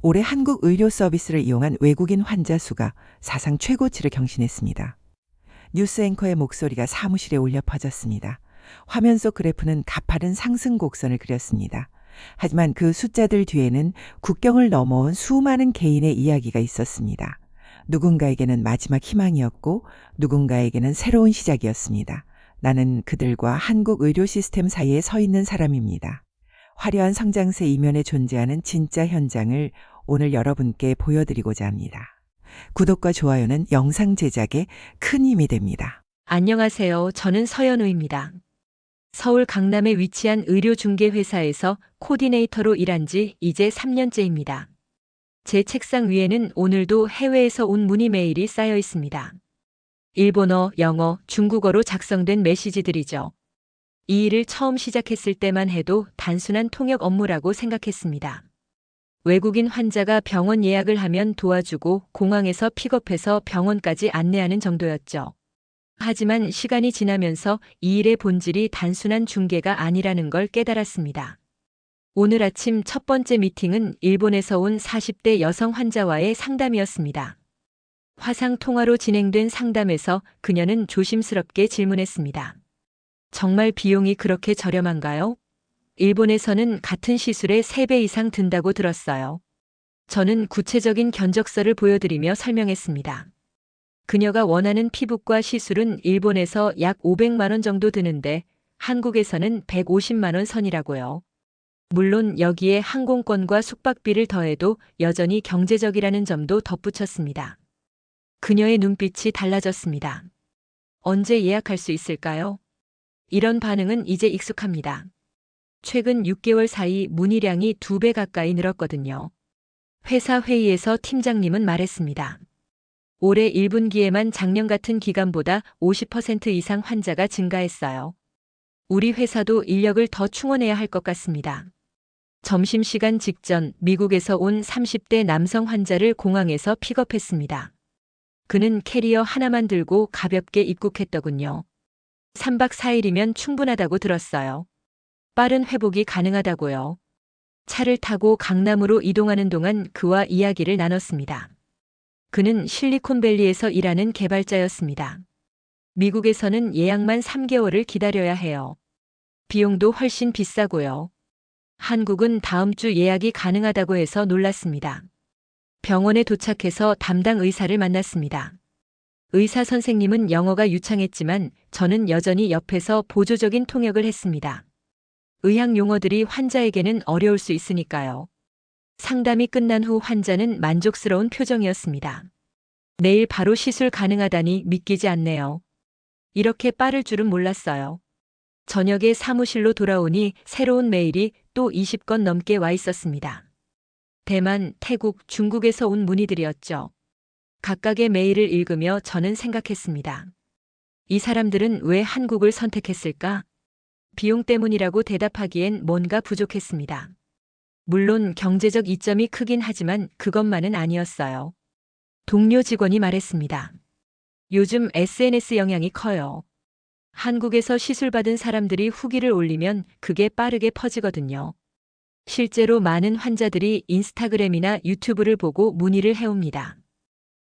올해 한국 의료 서비스를 이용한 외국인 환자 수가 사상 최고치를 경신했습니다. 뉴스 앵커의 목소리가 사무실에 울려 퍼졌습니다. 화면 속 그래프는 가파른 상승 곡선을 그렸습니다. 하지만 그 숫자들 뒤에는 국경을 넘어온 수많은 개인의 이야기가 있었습니다. 누군가에게는 마지막 희망이었고 누군가에게는 새로운 시작이었습니다. 나는 그들과 한국 의료 시스템 사이에 서 있는 사람입니다. 화려한 성장세 이면에 존재하는 진짜 현장을 오늘 여러분께 보여드리고자 합니다. 구독과 좋아요는 영상 제작에 큰 힘이 됩니다. 안녕하세요. 저는 서연우입니다. 서울 강남에 위치한 의료중개회사에서 코디네이터로 일한 지 이제 3년째입니다. 제 책상 위에는 오늘도 해외에서 온 문의 메일이 쌓여 있습니다. 일본어, 영어, 중국어로 작성된 메시지들이죠. 이 일을 처음 시작했을 때만 해도 단순한 통역 업무라고 생각했습니다. 외국인 환자가 병원 예약을 하면 도와주고 공항에서 픽업해서 병원까지 안내하는 정도였죠. 하지만 시간이 지나면서 이 일의 본질이 단순한 중개가 아니라는 걸 깨달았습니다. 오늘 아침 첫 번째 미팅은 일본에서 온 40대 여성 환자와의 상담이었습니다. 화상 통화로 진행된 상담에서 그녀는 조심스럽게 질문했습니다. 정말 비용이 그렇게 저렴한가요? 일본에서는 같은 시술에 3배 이상 든다고 들었어요. 저는 구체적인 견적서를 보여드리며 설명했습니다. 그녀가 원하는 피부과 시술은 일본에서 약 500만 원 정도 드는데 한국에서는 150만 원 선이라고요. 물론 여기에 항공권과 숙박비를 더해도 여전히 경제적이라는 점도 덧붙였습니다. 그녀의 눈빛이 달라졌습니다. 언제 예약할 수 있을까요? 이런 반응은 이제 익숙합니다. 최근 6개월 사이 문의량이 2배 가까이 늘었거든요. 회사 회의에서 팀장님은 말했습니다. 올해 1분기에만 작년 같은 기간보다 50% 이상 환자가 증가했어요. 우리 회사도 인력을 더 충원해야 할 것 같습니다. 점심시간 직전 미국에서 온 30대 남성 환자를 공항에서 픽업했습니다. 그는 캐리어 하나만 들고 가볍게 입국했더군요. 3박 4일이면 충분하다고 들었어요. 빠른 회복이 가능하다고요. 차를 타고 강남으로 이동하는 동안 그와 이야기를 나눴습니다. 그는 실리콘밸리에서 일하는 개발자였습니다. 미국에서는 예약만 3개월을 기다려야 해요. 비용도 훨씬 비싸고요. 한국은 다음 주 예약이 가능하다고 해서 놀랐습니다. 병원에 도착해서 담당 의사를 만났습니다. 의사 선생님은 영어가 유창했지만 저는 여전히 옆에서 보조적인 통역을 했습니다. 의학 용어들이 환자에게는 어려울 수 있으니까요. 상담이 끝난 후 환자는 만족스러운 표정이었습니다. 내일 바로 시술 가능하다니 믿기지 않네요. 이렇게 빠를 줄은 몰랐어요. 저녁에 사무실로 돌아오니 새로운 메일이 또 20건 넘게 와 있었습니다. 대만, 태국, 중국에서 온 문의들이었죠. 각각의 메일을 읽으며 저는 생각했습니다. 이 사람들은 왜 한국을 선택했을까? 비용 때문이라고 대답하기엔 뭔가 부족했습니다. 물론 경제적 이점이 크긴 하지만 그것만은 아니었어요. 동료 직원이 말했습니다. 요즘 SNS 영향이 커요. 한국에서 시술받은 사람들이 후기를 올리면 그게 빠르게 퍼지거든요. 실제로 많은 환자들이 인스타그램이나 유튜브를 보고 문의를 해옵니다.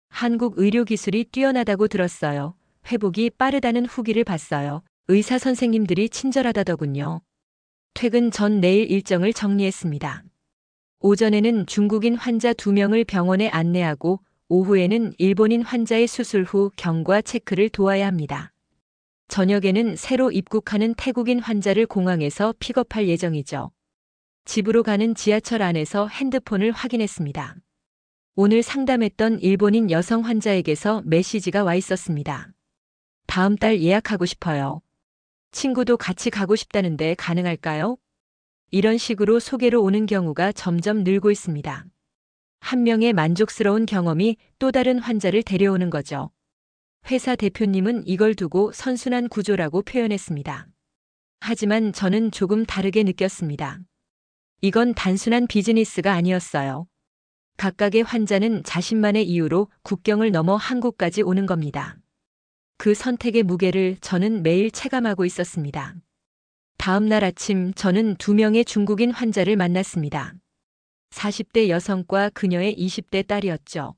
한국 의료 기술이 뛰어나다고 들었어요. 회복이 빠르다는 후기를 봤어요. 의사 선생님들이 친절하다더군요. 퇴근 전 내일 일정을 정리했습니다. 오전에는 중국인 환자 2명을 병원에 안내하고 오후에는 일본인 환자의 수술 후 경과 체크를 도와야 합니다. 저녁에는 새로 입국하는 태국인 환자를 공항에서 픽업할 예정이죠. 집으로 가는 지하철 안에서 핸드폰을 확인했습니다. 오늘 상담했던 일본인 여성 환자에게서 메시지가 와 있었습니다. 다음 달 예약하고 싶어요. 친구도 같이 가고 싶다는데 가능할까요? 이런 식으로 소개로 오는 경우가 점점 늘고 있습니다. 한 명의 만족스러운 경험이 또 다른 환자를 데려오는 거죠. 회사 대표님은 이걸 두고 선순환 구조라고 표현했습니다. 하지만 저는 조금 다르게 느꼈습니다. 이건 단순한 비즈니스가 아니었어요. 각각의 환자는 자신만의 이유로 국경을 넘어 한국까지 오는 겁니다. 그 선택의 무게를 저는 매일 체감하고 있었습니다. 다음 날 아침 저는 2명의 중국인 환자를 만났습니다. 40대 여성과 그녀의 20대 딸이었죠.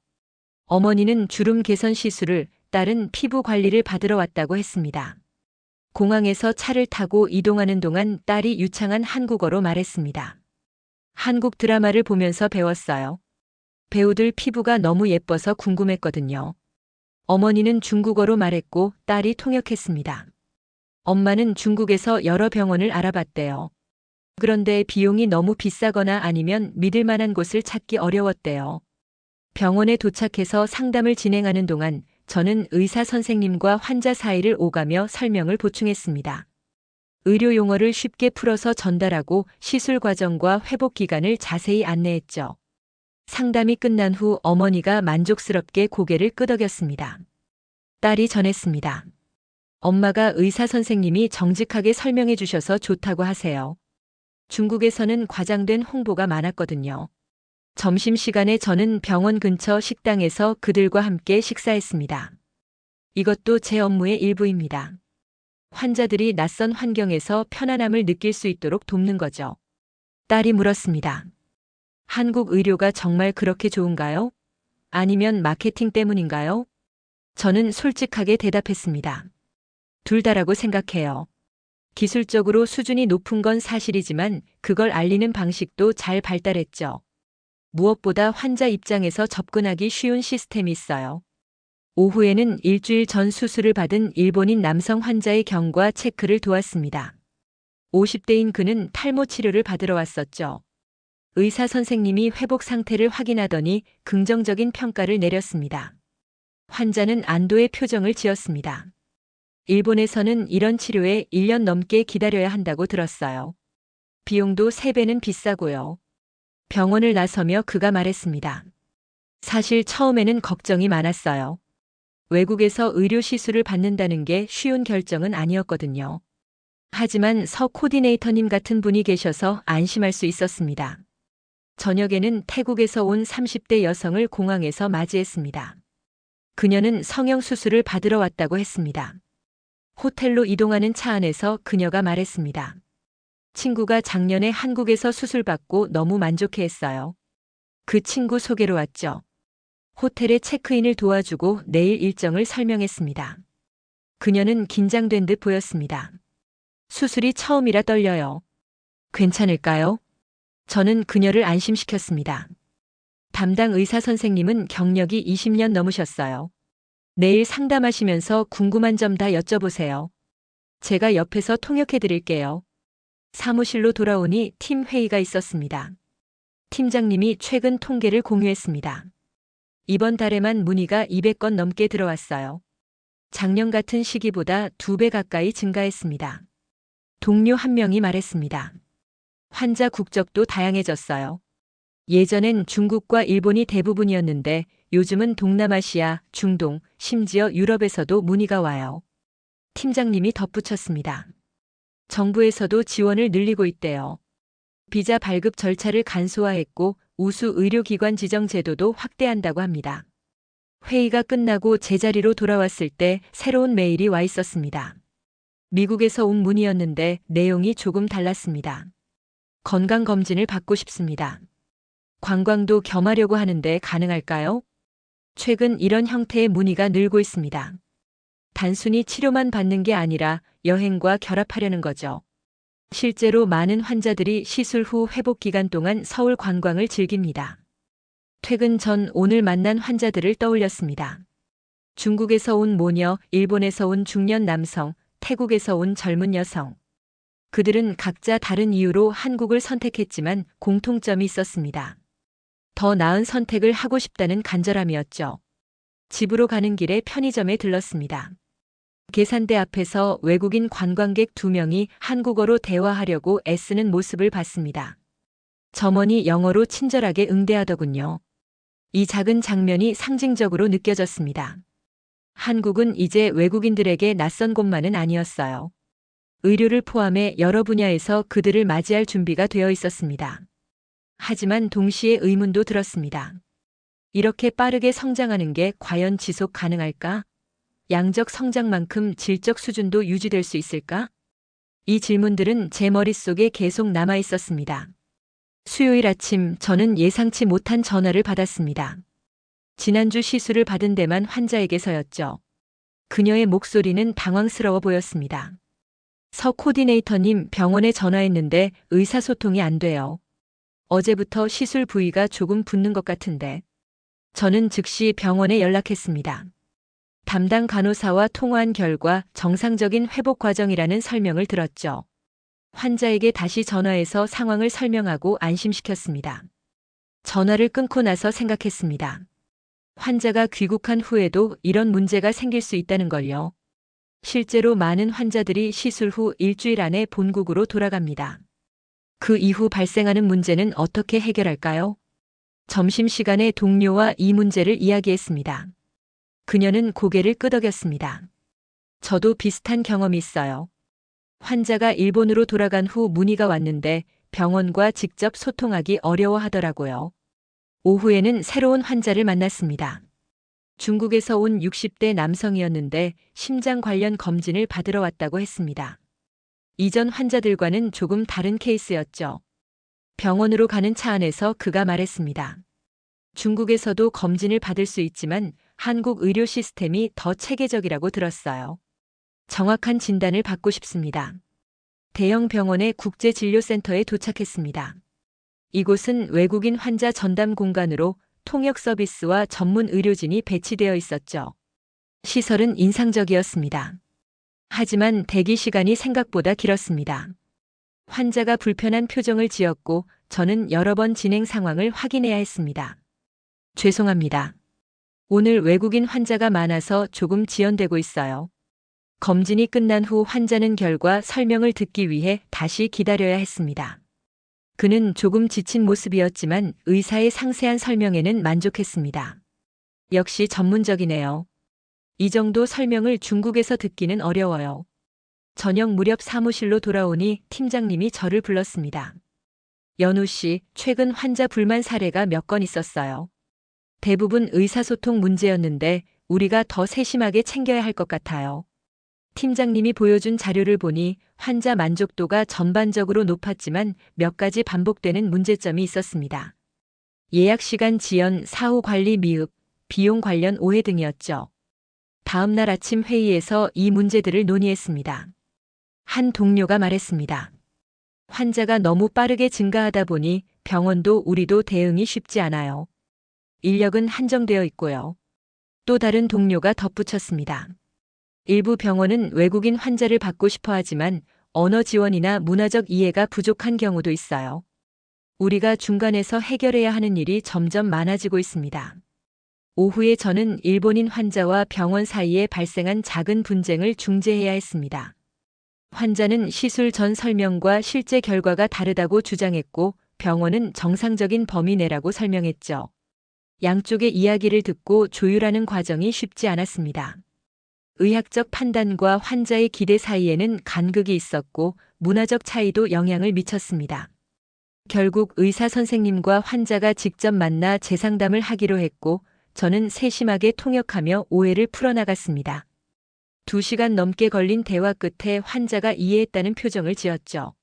어머니는 주름 개선 시술을, 딸은 피부 관리를 받으러 왔다고 했습니다. 공항에서 차를 타고 이동하는 동안 딸이 유창한 한국어로 말했습니다. 한국 드라마를 보면서 배웠어요. 배우들 피부가 너무 예뻐서 궁금했거든요. 어머니는 중국어로 말했고 딸이 통역했습니다. 엄마는 중국에서 여러 병원을 알아봤대요. 그런데 비용이 너무 비싸거나 아니면 믿을 만한 곳을 찾기 어려웠대요. 병원에 도착해서 상담을 진행하는 동안 저는 의사 선생님과 환자 사이를 오가며 설명을 보충했습니다. 의료 용어를 쉽게 풀어서 전달하고 시술 과정과 회복 기간을 자세히 안내했죠. 상담이 끝난 후 어머니가 만족스럽게 고개를 끄덕였습니다. 딸이 전했습니다. 엄마가 의사 선생님이 정직하게 설명해 주셔서 좋다고 하세요. 중국에서는 과장된 홍보가 많았거든요. 점심시간에 저는 병원 근처 식당에서 그들과 함께 식사했습니다. 이것도 제 업무의 일부입니다. 환자들이 낯선 환경에서 편안함을 느낄 수 있도록 돕는 거죠. 딸이 물었습니다. 한국 의료가 정말 그렇게 좋은가요? 아니면 마케팅 때문인가요? 저는 솔직하게 대답했습니다. 둘 다라고 생각해요. 기술적으로 수준이 높은 건 사실이지만 그걸 알리는 방식도 잘 발달했죠. 무엇보다 환자 입장에서 접근하기 쉬운 시스템이 있어요. 오후에는 일주일 전 수술을 받은 일본인 남성 환자의 경과 체크를 도왔습니다. 50대인 그는 탈모 치료를 받으러 왔었죠. 의사 선생님이 회복 상태를 확인하더니 긍정적인 평가를 내렸습니다. 환자는 안도의 표정을 지었습니다. 일본에서는 이런 치료에 1년 넘게 기다려야 한다고 들었어요. 비용도 3배는 비싸고요. 병원을 나서며 그가 말했습니다. 사실 처음에는 걱정이 많았어요. 외국에서 의료 시술을 받는다는 게 쉬운 결정은 아니었거든요. 하지만 서 코디네이터님 같은 분이 계셔서 안심할 수 있었습니다. 저녁에는 태국에서 온 30대 여성을 공항에서 맞이했습니다. 그녀는 성형 수술을 받으러 왔다고 했습니다. 호텔로 이동하는 차 안에서 그녀가 말했습니다. 친구가 작년에 한국에서 수술받고 너무 만족해했어요. 그 친구 소개로 왔죠. 호텔에 체크인을 도와주고 내일 일정을 설명했습니다. 그녀는 긴장된 듯 보였습니다. 수술이 처음이라 떨려요. 괜찮을까요? 저는 그녀를 안심시켰습니다. 담당 의사 선생님은 경력이 20년 넘으셨어요. 내일 상담하시면서 궁금한 점 다 여쭤보세요. 제가 옆에서 통역해 드릴게요. 사무실로 돌아오니 팀 회의가 있었습니다. 팀장님이 최근 통계를 공유했습니다. 이번 달에만 문의가 200건 넘게 들어왔어요. 작년 같은 시기보다 2배 가까이 증가했습니다. 동료 한 명이 말했습니다. 환자 국적도 다양해졌어요. 예전엔 중국과 일본이 대부분이었는데 요즘은 동남아시아, 중동, 심지어 유럽에서도 문의가 와요. 팀장님이 덧붙였습니다. 정부에서도 지원을 늘리고 있대요. 비자 발급 절차를 간소화했고 우수 의료기관 지정 제도도 확대한다고 합니다. 회의가 끝나고 제자리로 돌아왔을 때 새로운 메일이 와 있었습니다. 미국에서 온 문의였는데 내용이 조금 달랐습니다. 건강검진을 받고 싶습니다. 관광도 겸하려고 하는데 가능할까요? 최근 이런 형태의 문의가 늘고 있습니다. 단순히 치료만 받는 게 아니라 여행과 결합하려는 거죠. 실제로 많은 환자들이 시술 후 회복 기간 동안 서울 관광을 즐깁니다. 퇴근 전 오늘 만난 환자들을 떠올렸습니다. 중국에서 온 모녀, 일본에서 온 중년 남성, 태국에서 온 젊은 여성. 그들은 각자 다른 이유로 한국을 선택했지만 공통점이 있었습니다. 더 나은 선택을 하고 싶다는 간절함이었죠. 집으로 가는 길에 편의점에 들렀습니다. 계산대 앞에서 외국인 관광객 2명이 한국어로 대화하려고 애쓰는 모습을 봤습니다. 점원이 영어로 친절하게 응대하더군요. 이 작은 장면이 상징적으로 느껴졌습니다. 한국은 이제 외국인들에게 낯선 곳만은 아니었어요. 의료를 포함해 여러 분야에서 그들을 맞이할 준비가 되어 있었습니다. 하지만 동시에 의문도 들었습니다. 이렇게 빠르게 성장하는 게 과연 지속 가능할까? 양적 성장만큼 질적 수준도 유지될 수 있을까? 이 질문들은 제 머릿속에 계속 남아 있었습니다. 수요일 아침 저는 예상치 못한 전화를 받았습니다. 지난주 시술을 받은 데만 환자에게서였죠. 그녀의 목소리는 당황스러워 보였습니다. 서 코디네이터님, 병원에 전화했는데 의사소통이 안 돼요. 어제부터 시술 부위가 조금 붓는 것 같은데. 저는 즉시 병원에 연락했습니다. 담당 간호사와 통화한 결과 정상적인 회복 과정이라는 설명을 들었죠. 환자에게 다시 전화해서 상황을 설명하고 안심시켰습니다. 전화를 끊고 나서 생각했습니다. 환자가 귀국한 후에도 이런 문제가 생길 수 있다는 걸요. 실제로 많은 환자들이 시술 후 일주일 안에 본국으로 돌아갑니다. 그 이후 발생하는 문제는 어떻게 해결할까요? 점심시간에 동료와 이 문제를 이야기했습니다. 그녀는 고개를 끄덕였습니다. 저도 비슷한 경험이 있어요. 환자가 일본으로 돌아간 후 문의가 왔는데 병원과 직접 소통하기 어려워하더라고요. 오후에는 새로운 환자를 만났습니다. 중국에서 온 60대 남성이었는데 심장 관련 검진을 받으러 왔다고 했습니다. 이전 환자들과는 조금 다른 케이스였죠. 병원으로 가는 차 안에서 그가 말했습니다. 중국에서도 검진을 받을 수 있지만 한국 의료 시스템이 더 체계적이라고 들었어요. 정확한 진단을 받고 싶습니다. 대형 병원의 국제진료센터에 도착했습니다. 이곳은 외국인 환자 전담 공간으로 통역 서비스와 전문 의료진이 배치되어 있었죠. 시설은 인상적이었습니다. 하지만 대기 시간이 생각보다 길었습니다. 환자가 불편한 표정을 지었고 저는 여러 번 진행 상황을 확인해야 했습니다. 죄송합니다. 오늘 외국인 환자가 많아서 조금 지연되고 있어요. 검진이 끝난 후 환자는 결과 설명을 듣기 위해 다시 기다려야 했습니다. 그는 조금 지친 모습이었지만 의사의 상세한 설명에는 만족했습니다. 역시 전문적이네요. 이 정도 설명을 중국에서 듣기는 어려워요. 저녁 무렵 사무실로 돌아오니 팀장님이 저를 불렀습니다. 연우 씨, 최근 환자 불만 사례가 몇 건 있었어요. 대부분 의사소통 문제였는데 우리가 더 세심하게 챙겨야 할 것 같아요. 팀장님이 보여준 자료를 보니 환자 만족도가 전반적으로 높았지만 몇 가지 반복되는 문제점이 있었습니다. 예약 시간 지연, 사후 관리 미흡, 비용 관련 오해 등이었죠. 다음 날 아침 회의에서 이 문제들을 논의했습니다. 한 동료가 말했습니다. 환자가 너무 빠르게 증가하다 보니 병원도 우리도 대응이 쉽지 않아요. 인력은 한정되어 있고요. 또 다른 동료가 덧붙였습니다. 일부 병원은 외국인 환자를 받고 싶어 하지만 언어 지원이나 문화적 이해가 부족한 경우도 있어요. 우리가 중간에서 해결해야 하는 일이 점점 많아지고 있습니다. 오후에 저는 일본인 환자와 병원 사이에 발생한 작은 분쟁을 중재해야 했습니다. 환자는 시술 전 설명과 실제 결과가 다르다고 주장했고 병원은 정상적인 범위 내라고 설명했죠. 양쪽의 이야기를 듣고 조율하는 과정이 쉽지 않았습니다. 의학적 판단과 환자의 기대 사이에는 간극이 있었고 문화적 차이도 영향을 미쳤습니다. 결국 의사 선생님과 환자가 직접 만나 재상담을 하기로 했고 저는 세심하게 통역하며 오해를 풀어나갔습니다. 2시간 넘게 걸린 대화 끝에 환자가 이해했다는 표정을 지었죠.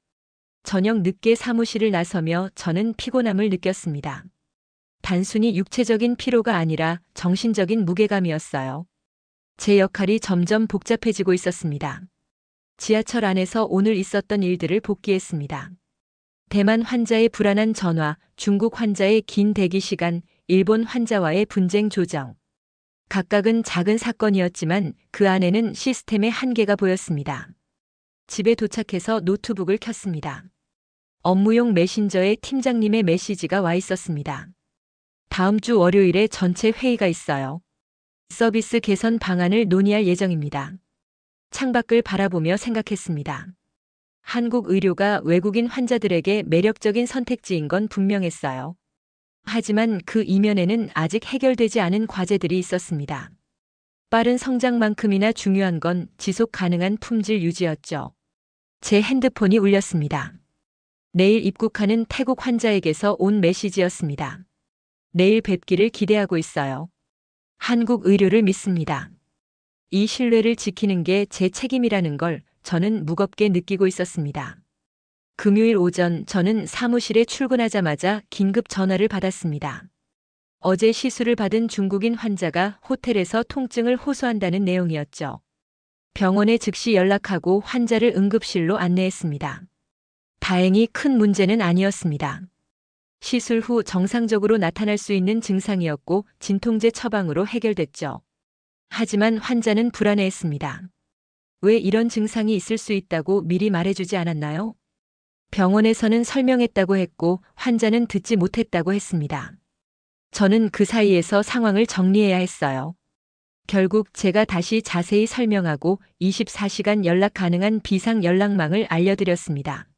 저녁 늦게 사무실을 나서며 저는 피곤함을 느꼈습니다. 단순히 육체적인 피로가 아니라 정신적인 무게감이었어요. 제 역할이 점점 복잡해지고 있었습니다. 지하철 안에서 오늘 있었던 일들을 복기했습니다. 대만 환자의 불안한 전화, 중국 환자의 긴 대기 시간, 일본 환자와의 분쟁 조정. 각각은 작은 사건이었지만 그 안에는 시스템의 한계가 보였습니다. 집에 도착해서 노트북을 켰습니다. 업무용 메신저에 팀장님의 메시지가 와 있었습니다. 다음 주 월요일에 전체 회의가 있어요. 서비스 개선 방안을 논의할 예정입니다. 창밖을 바라보며 생각했습니다. 한국 의료가 외국인 환자들에게 매력적인 선택지인 건 분명했어요. 하지만 그 이면에는 아직 해결되지 않은 과제들이 있었습니다. 빠른 성장만큼이나 중요한 건 지속 가능한 품질 유지였죠. 제 핸드폰이 울렸습니다. 내일 입국하는 태국 환자에게서 온 메시지였습니다. 내일 뵙기를 기대하고 있어요. 한국 의료를 믿습니다. 이 신뢰를 지키는 게 제 책임이라는 걸 저는 무겁게 느끼고 있었습니다. 금요일 오전 저는 사무실에 출근하자마자 긴급 전화를 받았습니다. 어제 시술을 받은 중국인 환자가 호텔에서 통증을 호소한다는 내용이었죠. 병원에 즉시 연락하고 환자를 응급실로 안내했습니다. 다행히 큰 문제는 아니었습니다. 시술 후 정상적으로 나타날 수 있는 증상이었고 진통제 처방으로 해결됐죠. 하지만 환자는 불안해했습니다. 왜 이런 증상이 있을 수 있다고 미리 말해주지 않았나요? 병원에서는 설명했다고 했고 환자는 듣지 못했다고 했습니다. 저는 그 사이에서 상황을 정리해야 했어요. 결국 제가 다시 자세히 설명하고 24시간 연락 가능한 비상 연락망을 알려드렸습니다.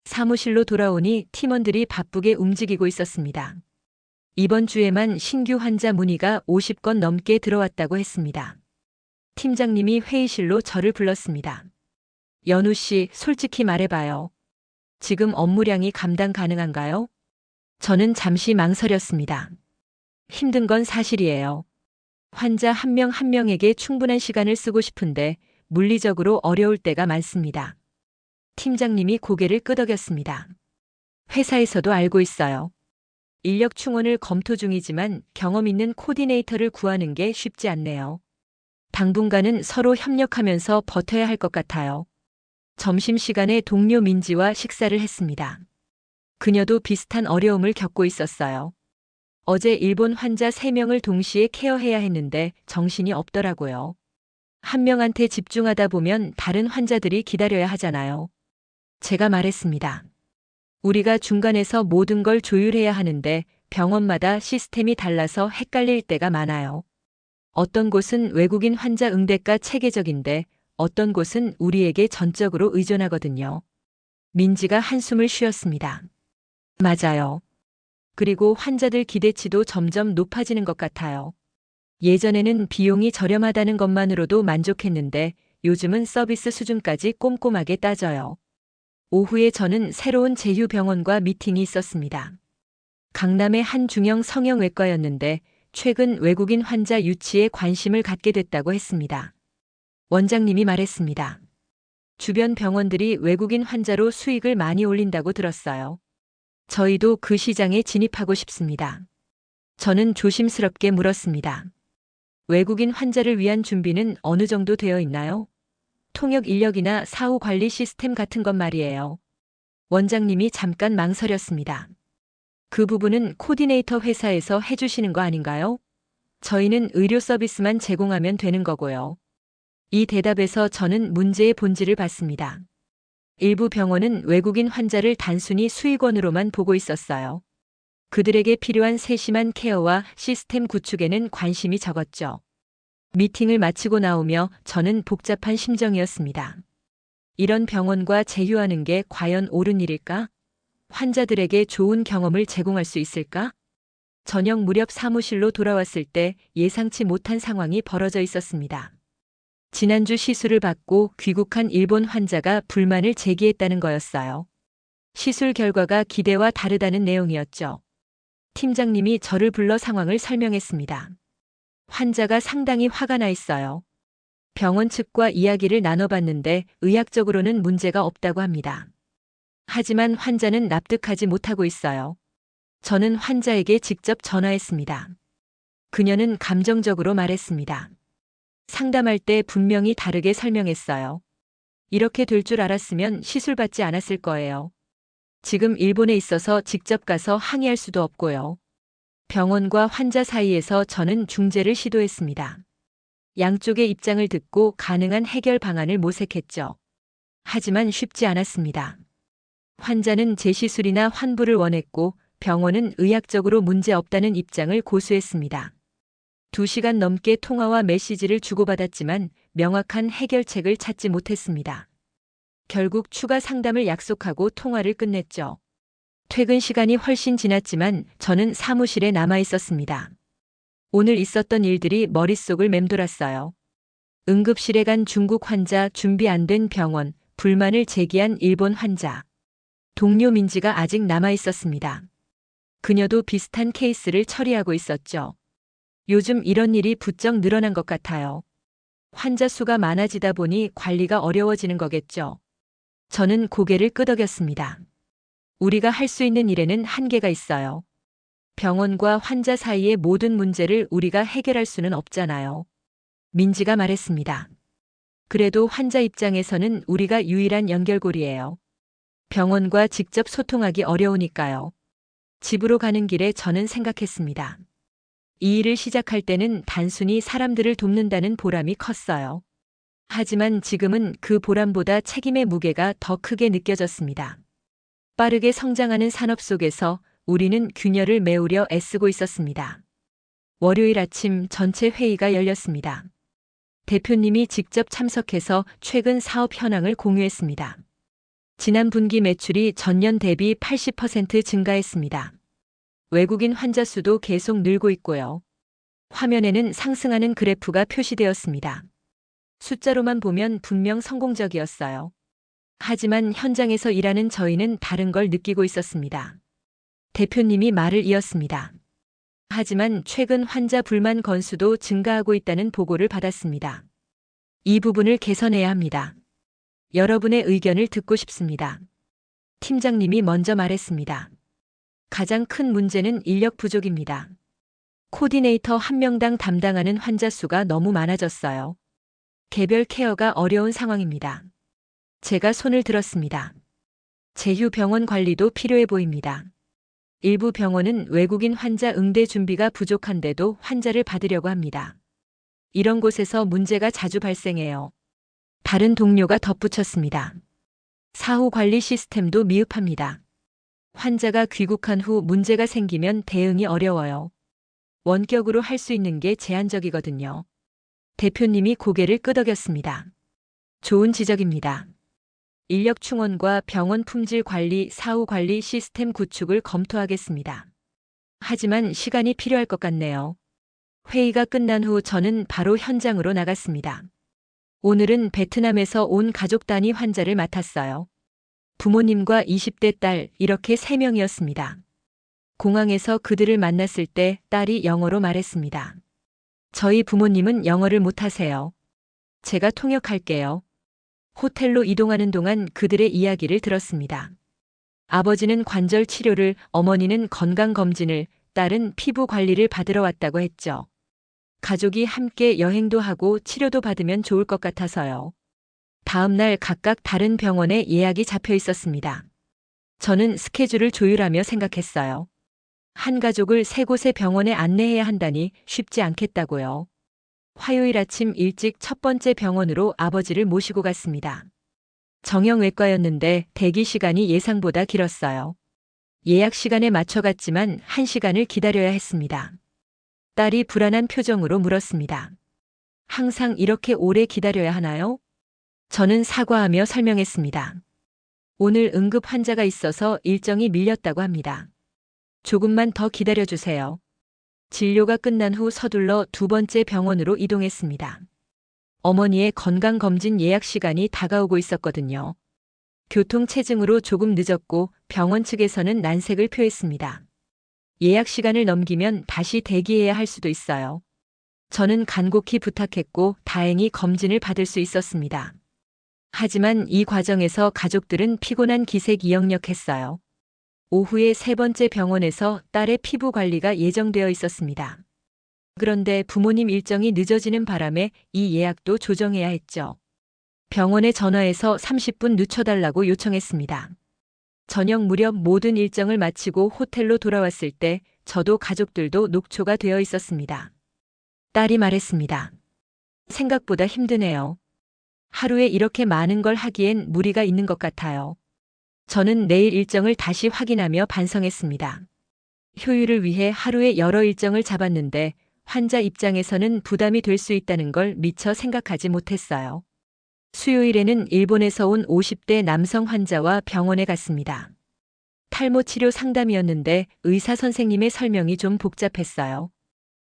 사무실로 돌아오니 팀원들이 바쁘게 움직이고 있었습니다. 이번 주에만 신규 환자 문의가 50건 넘게 들어왔다고 했습니다. 팀장님이 회의실로 저를 불렀습니다. 연우 씨, 솔직히 말해봐요. 지금 업무량이 감당 가능한가요? 저는 잠시 망설였습니다. 힘든 건 사실이에요. 환자 한 명 한 명에게 충분한 시간을 쓰고 싶은데 물리적으로 어려울 때가 많습니다. 팀장님이 고개를 끄덕였습니다. 회사에서도 알고 있어요. 인력 충원을 검토 중이지만 경험 있는 코디네이터를 구하는 게 쉽지 않네요. 당분간은 서로 협력하면서 버텨야 할 것 같아요. 점심시간에 동료 민지와 식사를 했습니다. 그녀도 비슷한 어려움을 겪고 있었어요. 어제 일본 환자 3명을 동시에 케어해야 했는데 정신이 없더라고요. 한 명한테 집중하다 보면 다른 환자들이 기다려야 하잖아요. 제가 말했습니다. 우리가 중간에서 모든 걸 조율해야 하는데 병원마다 시스템이 달라서 헷갈릴 때가 많아요. 어떤 곳은 외국인 환자 응대가 체계적인데 어떤 곳은 우리에게 전적으로 의존하거든요. 민지가 한숨을 쉬었습니다. 맞아요. 그리고 환자들 기대치도 점점 높아지는 것 같아요. 예전에는 비용이 저렴하다는 것만으로도 만족했는데 요즘은 서비스 수준까지 꼼꼼하게 따져요. 오후에 저는 새로운 제휴병원과 미팅이 있었습니다. 강남의 한 중형 성형외과였는데 최근 외국인 환자 유치에 관심을 갖게 됐다고 했습니다. 원장님이 말했습니다. 주변 병원들이 외국인 환자로 수익을 많이 올린다고 들었어요. 저희도 그 시장에 진입하고 싶습니다. 저는 조심스럽게 물었습니다. 외국인 환자를 위한 준비는 어느 정도 되어 있나요? 통역 인력이나 사후 관리 시스템 같은 것 말이에요. 원장님이 잠깐 망설였습니다. 그 부분은 코디네이터 회사에서 해주시는 거 아닌가요? 저희는 의료 서비스만 제공하면 되는 거고요. 이 대답에서 저는 문제의 본질을 봤습니다. 일부 병원은 외국인 환자를 단순히 수익원으로만 보고 있었어요. 그들에게 필요한 세심한 케어와 시스템 구축에는 관심이 적었죠. 미팅을 마치고 나오며 저는 복잡한 심정이었습니다. 이런 병원과 제휴하는 게 과연 옳은 일일까? 환자들에게 좋은 경험을 제공할 수 있을까? 저녁 무렵 사무실로 돌아왔을 때 예상치 못한 상황이 벌어져 있었습니다. 지난주 시술을 받고 귀국한 일본 환자가 불만을 제기했다는 거였어요. 시술 결과가 기대와 다르다는 내용이었죠. 팀장님이 저를 불러 상황을 설명했습니다. 환자가 상당히 화가 나 있어요. 병원 측과 이야기를 나눠봤는데 의학적으로는 문제가 없다고 합니다. 하지만 환자는 납득하지 못하고 있어요. 저는 환자에게 직접 전화했습니다. 그녀는 감정적으로 말했습니다. 상담할 때 분명히 다르게 설명했어요. 이렇게 될 줄 알았으면 시술 받지 않았을 거예요. 지금 일본에 있어서 직접 가서 항의할 수도 없고요. 병원과 환자 사이에서 저는 중재를 시도했습니다. 양쪽의 입장을 듣고 가능한 해결 방안을 모색했죠. 하지만 쉽지 않았습니다. 환자는 재시술이나 환부를 원했고 병원은 의학적으로 문제 없다는 입장을 고수했습니다. 2시간 넘게 통화와 메시지를 주고받았지만 명확한 해결책을 찾지 못했습니다. 결국 추가 상담을 약속하고 통화를 끝냈죠. 퇴근 시간이 훨씬 지났지만 저는 사무실에 남아 있었습니다. 오늘 있었던 일들이 머릿속을 맴돌았어요. 응급실에 간 중국 환자, 준비 안 된 병원, 불만을 제기한 일본 환자. 동료 민지가 아직 남아 있었습니다. 그녀도 비슷한 케이스를 처리하고 있었죠. 요즘 이런 일이 부쩍 늘어난 것 같아요. 환자 수가 많아지다 보니 관리가 어려워지는 거겠죠. 저는 고개를 끄덕였습니다. 우리가 할 수 있는 일에는 한계가 있어요. 병원과 환자 사이의 모든 문제를 우리가 해결할 수는 없잖아요. 민지가 말했습니다. 그래도 환자 입장에서는 우리가 유일한 연결고리예요. 병원과 직접 소통하기 어려우니까요. 집으로 가는 길에 저는 생각했습니다. 이 일을 시작할 때는 단순히 사람들을 돕는다는 보람이 컸어요. 하지만 지금은 그 보람보다 책임의 무게가 더 크게 느껴졌습니다. 빠르게 성장하는 산업 속에서 우리는 균열을 메우려 애쓰고 있었습니다. 월요일 아침 전체 회의가 열렸습니다. 대표님이 직접 참석해서 최근 사업 현황을 공유했습니다. 지난 분기 매출이 전년 대비 80% 증가했습니다. 외국인 환자 수도 계속 늘고 있고요. 화면에는 상승하는 그래프가 표시되었습니다. 숫자로만 보면 분명 성공적이었어요. 하지만 현장에서 일하는 저희는 다른 걸 느끼고 있었습니다. 대표님이 말을 이었습니다. 하지만 최근 환자 불만 건수도 증가하고 있다는 보고를 받았습니다. 이 부분을 개선해야 합니다. 여러분의 의견을 듣고 싶습니다. 팀장님이 먼저 말했습니다. 가장 큰 문제는 인력 부족입니다. 코디네이터 한 명당 담당하는 환자 수가 너무 많아졌어요. 개별 케어가 어려운 상황입니다. 제가 손을 들었습니다. 제휴 병원 관리도 필요해 보입니다. 일부 병원은 외국인 환자 응대 준비가 부족한데도 환자를 받으려고 합니다. 이런 곳에서 문제가 자주 발생해요. 다른 동료가 덧붙였습니다. 사후 관리 시스템도 미흡합니다. 환자가 귀국한 후 문제가 생기면 대응이 어려워요. 원격으로 할 수 있는 게 제한적이거든요. 대표님이 고개를 끄덕였습니다. 좋은 지적입니다. 인력 충원과 병원 품질 관리, 사후 관리 시스템 구축을 검토하겠습니다. 하지만 시간이 필요할 것 같네요. 회의가 끝난 후 저는 바로 현장으로 나갔습니다. 오늘은 베트남에서 온 가족 단위 환자를 맡았어요. 부모님과 20대 딸 이렇게 3명이었습니다. 공항에서 그들을 만났을 때 딸이 영어로 말했습니다. 저희 부모님은 영어를 못하세요. 제가 통역할게요. 호텔로 이동하는 동안 그들의 이야기를 들었습니다. 아버지는 관절 치료를, 어머니는 건강검진을, 딸은 피부 관리를 받으러 왔다고 했죠. 가족이 함께 여행도 하고 치료도 받으면 좋을 것 같아서요. 다음 날 각각 다른 병원에 예약이 잡혀 있었습니다. 저는 스케줄을 조율하며 생각했어요. 한 가족을 3곳의 병원에 안내해야 한다니 쉽지 않겠다고요. 화요일 아침 일찍 첫 번째 병원으로 아버지를 모시고 갔습니다. 정형외과였는데 대기 시간이 예상보다 길었어요. 예약 시간에 맞춰 갔지만 1시간을 기다려야 했습니다. 딸이 불안한 표정으로 물었습니다. 항상 이렇게 오래 기다려야 하나요? 저는 사과하며 설명했습니다. 오늘 응급 환자가 있어서 일정이 밀렸다고 합니다. 조금만 더 기다려주세요. 진료가 끝난 후 서둘러 2번째 병원으로 이동했습니다. 어머니의 건강검진 예약 시간이 다가오고 있었거든요. 교통체증으로 조금 늦었고 병원 측에서는 난색을 표했습니다. 예약 시간을 넘기면 다시 대기해야 할 수도 있어요. 저는 간곡히 부탁했고 다행히 검진을 받을 수 있었습니다. 하지만 이 과정에서 가족들은 피곤한 기색이 역력했어요. 오후에 3번째 병원에서 딸의 피부 관리가 예정되어 있었습니다. 그런데 부모님 일정이 늦어지는 바람에 이 예약도 조정해야 했죠. 병원에 전화해서 30분 늦춰달라고 요청했습니다. 저녁 무렵 모든 일정을 마치고 호텔로 돌아왔을 때 저도 가족들도 녹초가 되어 있었습니다. 딸이 말했습니다. 생각보다 힘드네요. 하루에 이렇게 많은 걸 하기엔 무리가 있는 것 같아요. 저는 내일 일정을 다시 확인하며 반성했습니다. 효율을 위해 하루에 여러 일정을 잡았는데 환자 입장에서는 부담이 될 수 있다는 걸 미처 생각하지 못했어요. 수요일에는 일본에서 온 50대 남성 환자와 병원에 갔습니다. 탈모 치료 상담이었는데 의사 선생님의 설명이 좀 복잡했어요.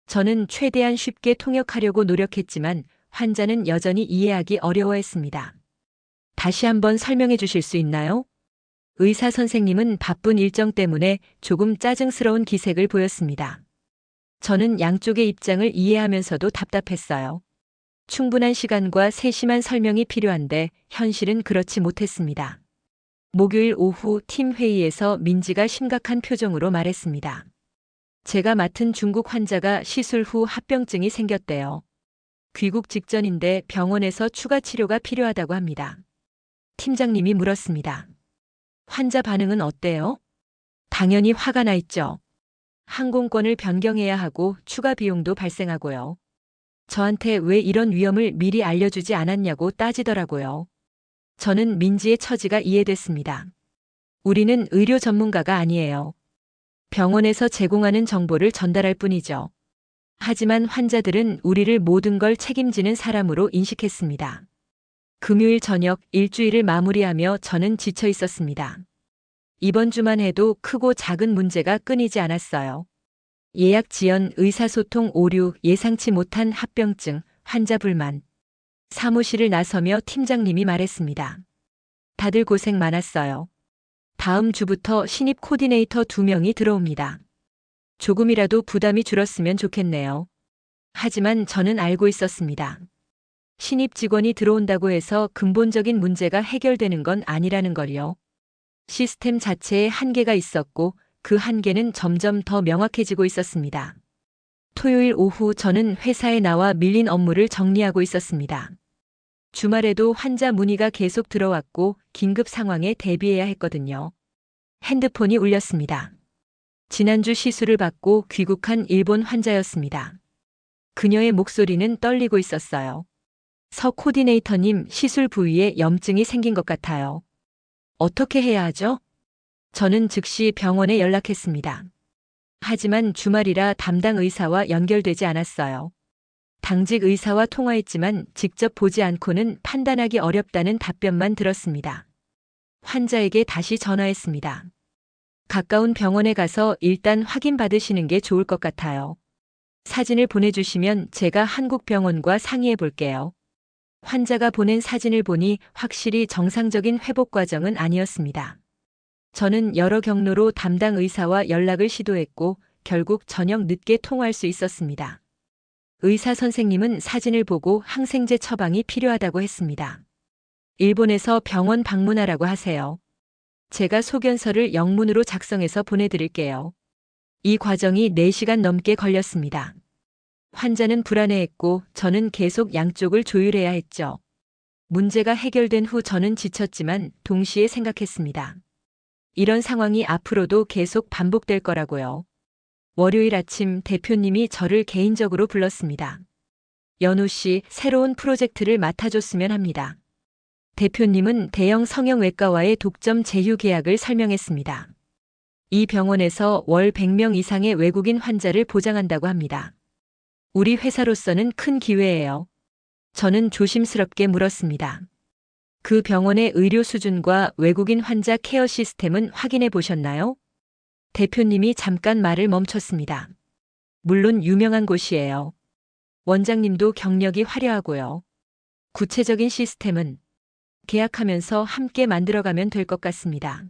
저는 최대한 쉽게 통역하려고 노력했지만 환자는 여전히 이해하기 어려워했습니다. 다시 한번 설명해 주실 수 있나요? 의사 선생님은 바쁜 일정 때문에 조금 짜증스러운 기색을 보였습니다. 저는 양쪽의 입장을 이해하면서도 답답했어요. 충분한 시간과 세심한 설명이 필요한데 현실은 그렇지 못했습니다. 목요일 오후 팀 회의에서 민지가 심각한 표정으로 말했습니다. 제가 맡은 중국 환자가 시술 후 합병증이 생겼대요. 귀국 직전인데 병원에서 추가 치료가 필요하다고 합니다. 팀장님이 물었습니다. 환자 반응은 어때요? 당연히 화가 나 있죠. 항공권을 변경해야 하고 추가 비용도 발생하고요. 저한테 왜 이런 위험을 미리 알려주지 않았냐고 따지더라고요. 저는 민지의 처지가 이해됐습니다. 우리는 의료 전문가가 아니에요. 병원에서 제공하는 정보를 전달할 뿐이죠. 하지만 환자들은 우리를 모든 걸 책임지는 사람으로 인식했습니다. 금요일 저녁 일주일을 마무리하며 저는 지쳐 있었습니다. 이번 주만 해도 크고 작은 문제가 끊이지 않았어요. 예약 지연, 의사소통 오류, 예상치 못한 합병증, 환자 불만. 사무실을 나서며 팀장님이 말했습니다. 다들 고생 많았어요. 다음 주부터 신입 코디네이터 2명이 들어옵니다. 조금이라도 부담이 줄었으면 좋겠네요. 하지만 저는 알고 있었습니다. 신입 직원이 들어온다고 해서 근본적인 문제가 해결되는 건 아니라는 걸요. 시스템 자체에 한계가 있었고 그 한계는 점점 더 명확해지고 있었습니다. 토요일 오후 저는 회사에 나와 밀린 업무를 정리하고 있었습니다. 주말에도 환자 문의가 계속 들어왔고 긴급 상황에 대비해야 했거든요. 핸드폰이 울렸습니다. 지난주 시술을 받고 귀국한 일본 환자였습니다. 그녀의 목소리는 떨리고 있었어요. 서 코디네이터님, 시술 부위에 염증이 생긴 것 같아요. 어떻게 해야 하죠? 저는 즉시 병원에 연락했습니다. 하지만 주말이라 담당 의사와 연결되지 않았어요. 당직 의사와 통화했지만 직접 보지 않고는 판단하기 어렵다는 답변만 들었습니다. 환자에게 다시 전화했습니다. 가까운 병원에 가서 일단 확인받으시는 게 좋을 것 같아요. 사진을 보내주시면 제가 한국 병원과 상의해 볼게요. 환자가 보낸 사진을 보니 확실히 정상적인 회복 과정은 아니었습니다. 저는 여러 경로로 담당 의사와 연락을 시도했고 결국 저녁 늦게 통화할 수 있었습니다. 의사 선생님은 사진을 보고 항생제 처방이 필요하다고 했습니다. 일본에서 병원 방문하라고 하세요. 제가 소견서를 영문으로 작성해서 보내드릴게요. 이 과정이 4시간 넘게 걸렸습니다. 환자는 불안해했고 저는 계속 양쪽을 조율해야 했죠. 문제가 해결된 후 저는 지쳤지만 동시에 생각했습니다. 이런 상황이 앞으로도 계속 반복될 거라고요. 월요일 아침 대표님이 저를 개인적으로 불렀습니다. 연우 씨, 새로운 프로젝트를 맡아줬으면 합니다. 대표님은 대형 성형외과와의 독점 제휴 계약을 설명했습니다. 이 병원에서 월 100명 이상의 외국인 환자를 보장한다고 합니다. 우리 회사로서는 큰 기회예요. 저는 조심스럽게 물었습니다. 그 병원의 의료 수준과 외국인 환자 케어 시스템은 확인해 보셨나요? 대표님이 잠깐 말을 멈췄습니다. 물론 유명한 곳이에요. 원장님도 경력이 화려하고요. 구체적인 시스템은 계약하면서 함께 만들어가면 될 것 같습니다.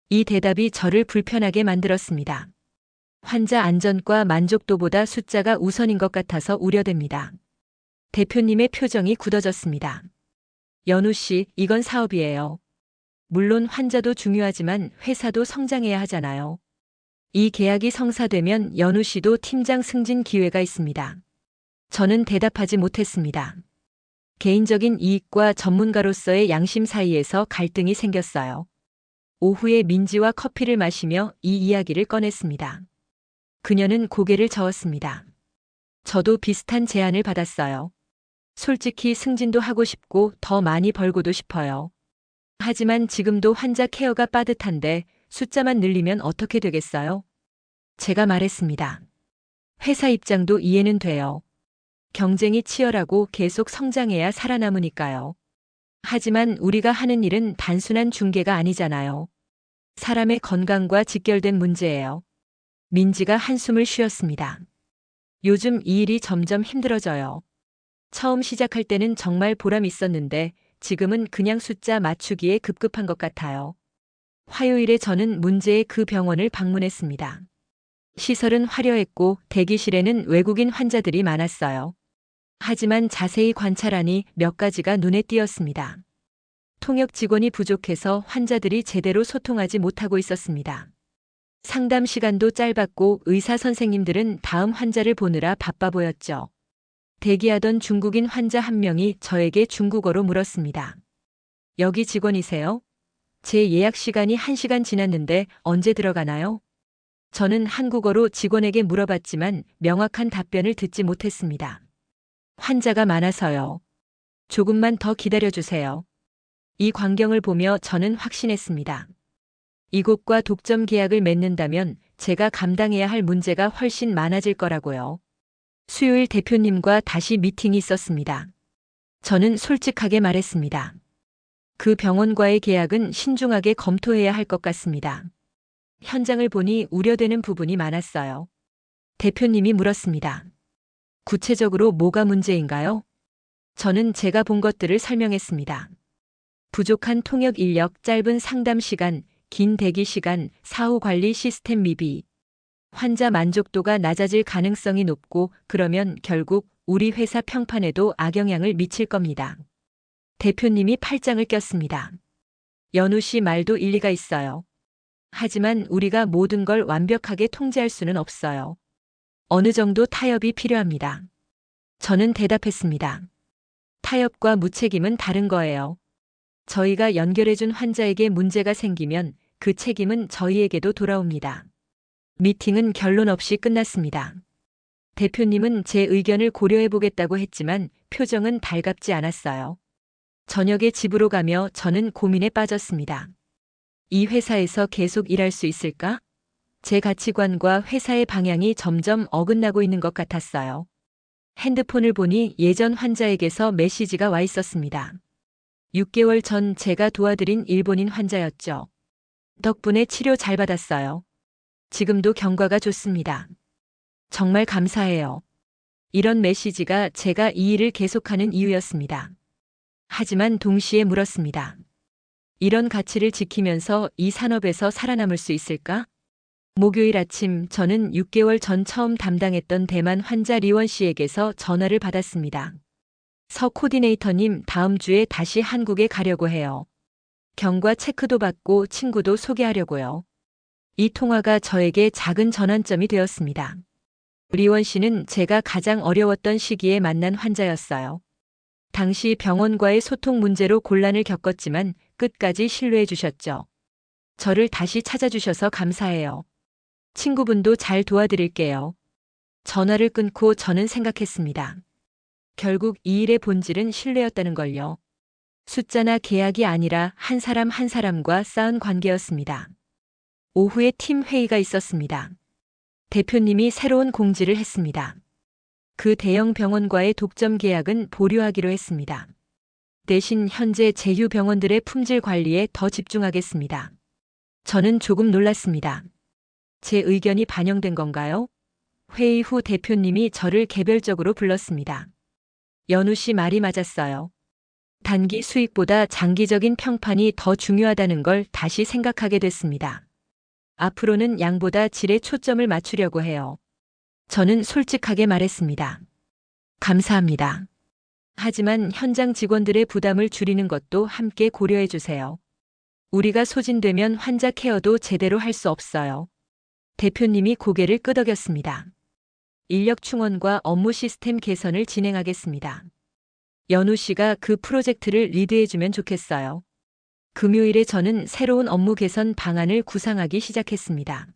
이 대답이 저를 불편하게 만들었습니다. 환자 안전과 만족도보다 숫자가 우선인 것 같아서 우려됩니다. 대표님의 표정이 굳어졌습니다. 연우 씨, 이건 사업이에요. 물론 환자도 중요하지만 회사도 성장해야 하잖아요. 이 계약이 성사되면 연우 씨도 팀장 승진 기회가 있습니다. 저는 대답하지 못했습니다. 개인적인 이익과 전문가로서의 양심 사이에서 갈등이 생겼어요. 오후에 민지와 커피를 마시며 이 이야기를 꺼냈습니다. 그녀는 고개를 저었습니다. 저도 비슷한 제안을 받았어요. 솔직히 승진도 하고 싶고 더 많이 벌고도 싶어요. 하지만 지금도 환자 케어가 빠듯한데 숫자만 늘리면 어떻게 되겠어요? 제가 말했습니다. 회사 입장도 이해는 돼요. 경쟁이 치열하고 계속 성장해야 살아남으니까요. 하지만 우리가 하는 일은 단순한 중개가 아니잖아요. 사람의 건강과 직결된 문제예요. 민지가 한숨을 쉬었습니다. 요즘 이 일이 점점 힘들어져요. 처음 시작할 때는 정말 보람 있었는데 지금은 그냥 숫자 맞추기에 급급한 것 같아요. 화요일에 저는 문제의 그 병원을 방문했습니다. 시설은 화려했고 대기실에는 외국인 환자들이 많았어요. 하지만 자세히 관찰하니 몇 가지가 눈에 띄었습니다. 통역 직원이 부족해서 환자들이 제대로 소통하지 못하고 있었습니다. 상담 시간도 짧았고 의사 선생님들은 다음 환자를 보느라 바빠 보였죠. 대기하던 중국인 환자 한 명이 저에게 중국어로 물었습니다. 여기 직원이세요? 제 예약 시간이 1시간 지났는데 언제 들어가나요? 저는 한국어로 직원에게 물어봤지만 명확한 답변을 듣지 못했습니다. 환자가 많아서요. 조금만 더 기다려주세요. 이 광경을 보며 저는 확신했습니다. 이곳과 독점 계약을 맺는다면 제가 감당해야 할 문제가 훨씬 많아질 거라고요. 수요일 대표님과 다시 미팅이 있었습니다. 저는 솔직하게 말했습니다. 그 병원과의 계약은 신중하게 검토해야 할 것 같습니다. 현장을 보니 우려되는 부분이 많았어요. 대표님이 물었습니다. 구체적으로 뭐가 문제인가요? 저는 제가 본 것들을 설명했습니다. 부족한 통역 인력, 짧은 상담 시간, 긴 대기 시간, 사후 관리 시스템 미비. 환자 만족도가 낮아질 가능성이 높고 그러면 결국 우리 회사 평판에도 악영향을 미칠 겁니다. 대표님이 팔짱을 꼈습니다. 연우 씨 말도 일리가 있어요. 하지만 우리가 모든 걸 완벽하게 통제할 수는 없어요. 어느 정도 타협이 필요합니다. 저는 대답했습니다. 타협과 무책임은 다른 거예요. 저희가 연결해준 환자에게 문제가 생기면 그 책임은 저희에게도 돌아옵니다. 미팅은 결론 없이 끝났습니다. 대표님은 제 의견을 고려해보겠다고 했지만 표정은 달갑지 않았어요. 저녁에 집으로 가며 저는 고민에 빠졌습니다. 이 회사에서 계속 일할 수 있을까? 제 가치관과 회사의 방향이 점점 어긋나고 있는 것 같았어요. 핸드폰을 보니 예전 환자에게서 메시지가 와 있었습니다. 6개월 전 제가 도와드린 일본인 환자였죠. 덕분에 치료 잘 받았어요. 지금도 경과가 좋습니다. 정말 감사해요. 이런 메시지가 제가 이 일을 계속하는 이유였습니다. 하지만 동시에 물었습니다. 이런 가치를 지키면서 이 산업에서 살아남을 수 있을까? 목요일 아침 저는 6개월 전 처음 담당했던 대만 환자 리원 씨에게서 전화를 받았습니다. 서 코디네이터님, 다음 주에 다시 한국에 가려고 해요. 경과 체크도 받고 친구도 소개하려고요. 이 통화가 저에게 작은 전환점이 되었습니다. 리원 씨는 제가 가장 어려웠던 시기에 만난 환자였어요. 당시 병원과의 소통 문제로 곤란을 겪었지만 끝까지 신뢰해 주셨죠. 저를 다시 찾아주셔서 감사해요. 친구분도 잘 도와드릴게요. 전화를 끊고 저는 생각했습니다. 결국 이 일의 본질은 신뢰였다는 걸요. 숫자나 계약이 아니라 한 사람 한 사람과 쌓은 관계였습니다. 오후에 팀 회의가 있었습니다. 대표님이 새로운 공지를 했습니다. 그 대형 병원과의 독점 계약은 보류하기로 했습니다. 대신 현재 제휴 병원들의 품질 관리에 더 집중하겠습니다. 저는 조금 놀랐습니다. 제 의견이 반영된 건가요? 회의 후 대표님이 저를 개별적으로 불렀습니다. 연우 씨 말이 맞았어요. 단기 수익보다 장기적인 평판이 더 중요하다는 걸 다시 생각하게 됐습니다. 앞으로는 양보다 질에 초점을 맞추려고 해요. 저는 솔직하게 말했습니다. 감사합니다. 하지만 현장 직원들의 부담을 줄이는 것도 함께 고려해 주세요. 우리가 소진되면 환자 케어도 제대로 할 수 없어요. 대표님이 고개를 끄덕였습니다. 인력 충원과 업무 시스템 개선을 진행하겠습니다. 연우 씨가 그 프로젝트를 리드해주면 좋겠어요. 금요일에 저는 새로운 업무 개선 방안을 구상하기 시작했습니다.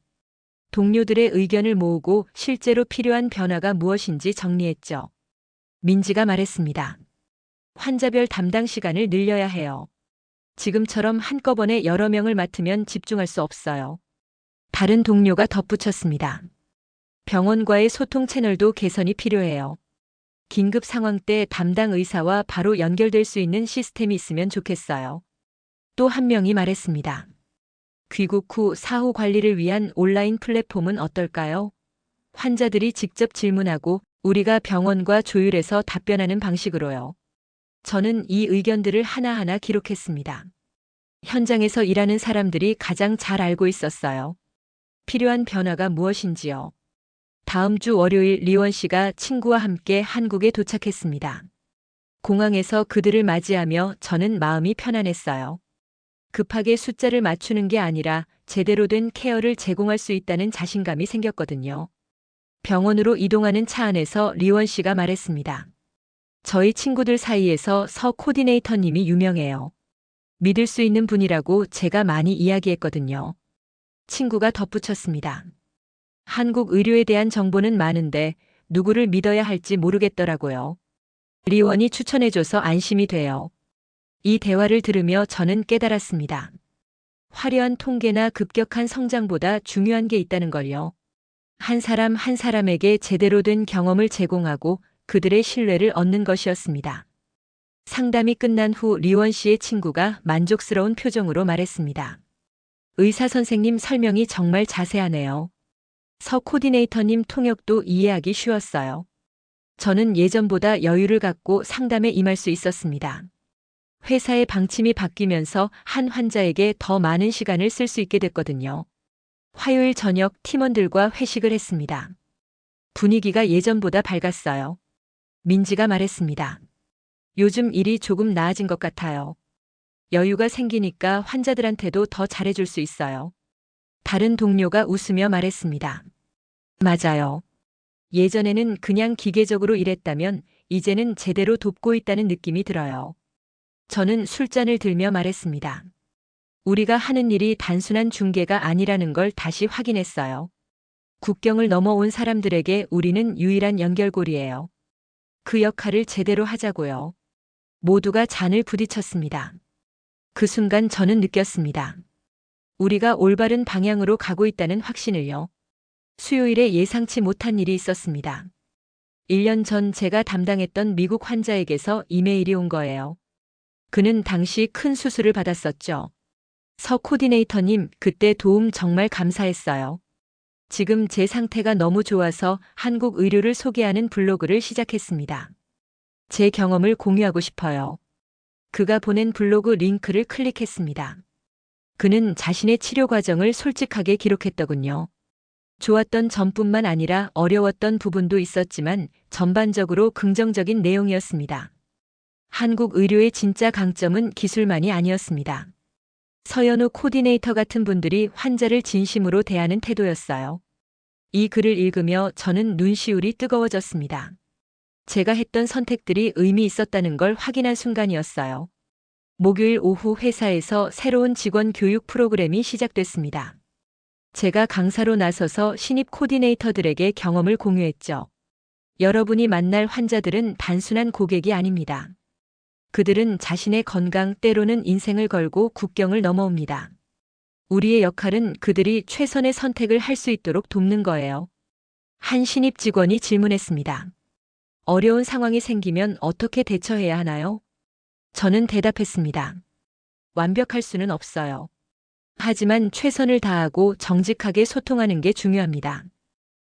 동료들의 의견을 모으고 실제로 필요한 변화가 무엇인지 정리했죠. 민지가 말했습니다. 환자별 담당 시간을 늘려야 해요. 지금처럼 한꺼번에 여러 명을 맡으면 집중할 수 없어요. 다른 동료가 덧붙였습니다. 병원과의 소통 채널도 개선이 필요해요. 긴급 상황 때 담당 의사와 바로 연결될 수 있는 시스템이 있으면 좋겠어요. 또 한 명이 말했습니다. 귀국 후 사후 관리를 위한 온라인 플랫폼은 어떨까요? 환자들이 직접 질문하고 우리가 병원과 조율해서 답변하는 방식으로요. 저는 이 의견들을 하나하나 기록했습니다. 현장에서 일하는 사람들이 가장 잘 알고 있었어요. 필요한 변화가 무엇인지요. 다음 주 월요일 리원 씨가 친구와 함께 한국에 도착했습니다. 공항에서 그들을 맞이하며 저는 마음이 편안했어요. 급하게 숫자를 맞추는 게 아니라 제대로 된 케어를 제공할 수 있다는 자신감이 생겼거든요. 병원으로 이동하는 차 안에서 리원 씨가 말했습니다. 저희 친구들 사이에서 서 코디네이터님이 유명해요. 믿을 수 있는 분이라고 제가 많이 이야기했거든요. 친구가 덧붙였습니다. 한국 의료에 대한 정보는 많은데 누구를 믿어야 할지 모르겠더라고요. 리원이 추천해줘서 안심이 돼요. 이 대화를 들으며 저는 깨달았습니다. 화려한 통계나 급격한 성장보다 중요한 게 있다는 걸요. 한 사람 한 사람에게 제대로 된 경험을 제공하고 그들의 신뢰를 얻는 것이었습니다. 상담이 끝난 후 리원 씨의 친구가 만족스러운 표정으로 말했습니다. 의사 선생님 설명이 정말 자세하네요. 서 코디네이터님 통역도 이해하기 쉬웠어요. 저는 예전보다 여유를 갖고 상담에 임할 수 있었습니다. 회사의 방침이 바뀌면서 한 환자에게 더 많은 시간을 쓸 수 있게 됐거든요. 화요일 저녁 팀원들과 회식을 했습니다. 분위기가 예전보다 밝았어요. 민지가 말했습니다. 요즘 일이 조금 나아진 것 같아요. 여유가 생기니까 환자들한테도 더 잘해줄 수 있어요. 다른 동료가 웃으며 말했습니다. 맞아요. 예전에는 그냥 기계적으로 일했다면 이제는 제대로 돕고 있다는 느낌이 들어요. 저는 술잔을 들며 말했습니다. 우리가 하는 일이 단순한 중개가 아니라는 걸 다시 확인했어요. 국경을 넘어온 사람들에게 우리는 유일한 연결고리예요. 그 역할을 제대로 하자고요. 모두가 잔을 부딪혔습니다. 그 순간 저는 느꼈습니다. 우리가 올바른 방향으로 가고 있다는 확신을요. 수요일에 예상치 못한 일이 있었습니다. 1년 전 제가 담당했던 미국 환자에게서 이메일이 온 거예요. 그는 당시 큰 수술을 받았었죠. 서 코디네이터님, 그때 도움 정말 감사했어요. 지금 제 상태가 너무 좋아서 한국 의료를 소개하는 블로그를 시작했습니다. 제 경험을 공유하고 싶어요. 그가 보낸 블로그 링크를 클릭했습니다. 그는 자신의 치료 과정을 솔직하게 기록했더군요. 좋았던 점뿐만 아니라 어려웠던 부분도 있었지만 전반적으로 긍정적인 내용이었습니다. 한국 의료의 진짜 강점은 기술만이 아니었습니다. 서연우 코디네이터 같은 분들이 환자를 진심으로 대하는 태도였어요. 이 글을 읽으며 저는 눈시울이 뜨거워졌습니다. 제가 했던 선택들이 의미 있었다는 걸 확인한 순간이었어요. 목요일 오후 회사에서 새로운 직원 교육 프로그램이 시작됐습니다. 제가 강사로 나서서 신입 코디네이터들에게 경험을 공유했죠. 여러분이 만날 환자들은 단순한 고객이 아닙니다. 그들은 자신의 건강 때로는 인생을 걸고 국경을 넘어옵니다. 우리의 역할은 그들이 최선의 선택을 할 수 있도록 돕는 거예요. 한 신입 직원이 질문했습니다. 어려운 상황이 생기면 어떻게 대처해야 하나요? 저는 대답했습니다. 완벽할 수는 없어요. 하지만 최선을 다하고 정직하게 소통하는 게 중요합니다.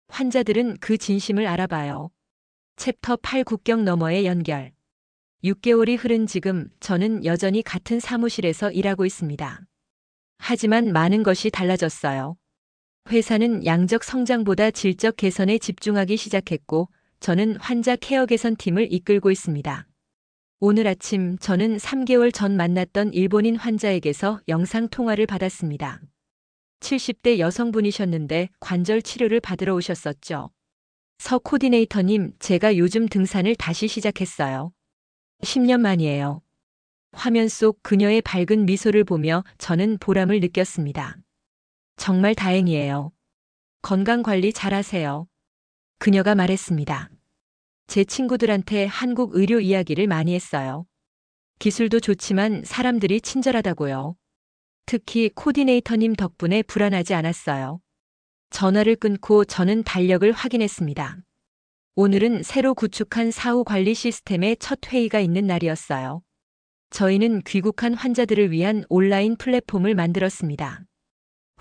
환자들은 그 진심을 알아봐요. 챕터 8 국경 너머의 연결. 6개월이 흐른 지금 저는 여전히 같은 사무실에서 일하고 있습니다. 하지만 많은 것이 달라졌어요. 회사는 양적 성장보다 질적 개선에 집중하기 시작했고 저는 환자 케어 개선팀을 이끌고 있습니다. 오늘 아침 저는 3개월 전 만났던 일본인 환자에게서 영상 통화를 받았습니다. 70대 여성분이셨는데 관절 치료를 받으러 오셨었죠. 서 코디네이터님, 제가 요즘 등산을 다시 시작했어요. 10년 만이에요. 화면 속 그녀의 밝은 미소를 보며 저는 보람을 느꼈습니다. 정말 다행이에요. 건강 관리 잘하세요. 그녀가 말했습니다. 제 친구들한테 한국 의료 이야기를 많이 했어요. 기술도 좋지만 사람들이 친절하다고요. 특히 코디네이터님 덕분에 불안하지 않았어요. 전화를 끊고 저는 달력을 확인했습니다. 오늘은 새로 구축한 사후 관리 시스템의 첫 회의가 있는 날이었어요. 저희는 귀국한 환자들을 위한 온라인 플랫폼을 만들었습니다.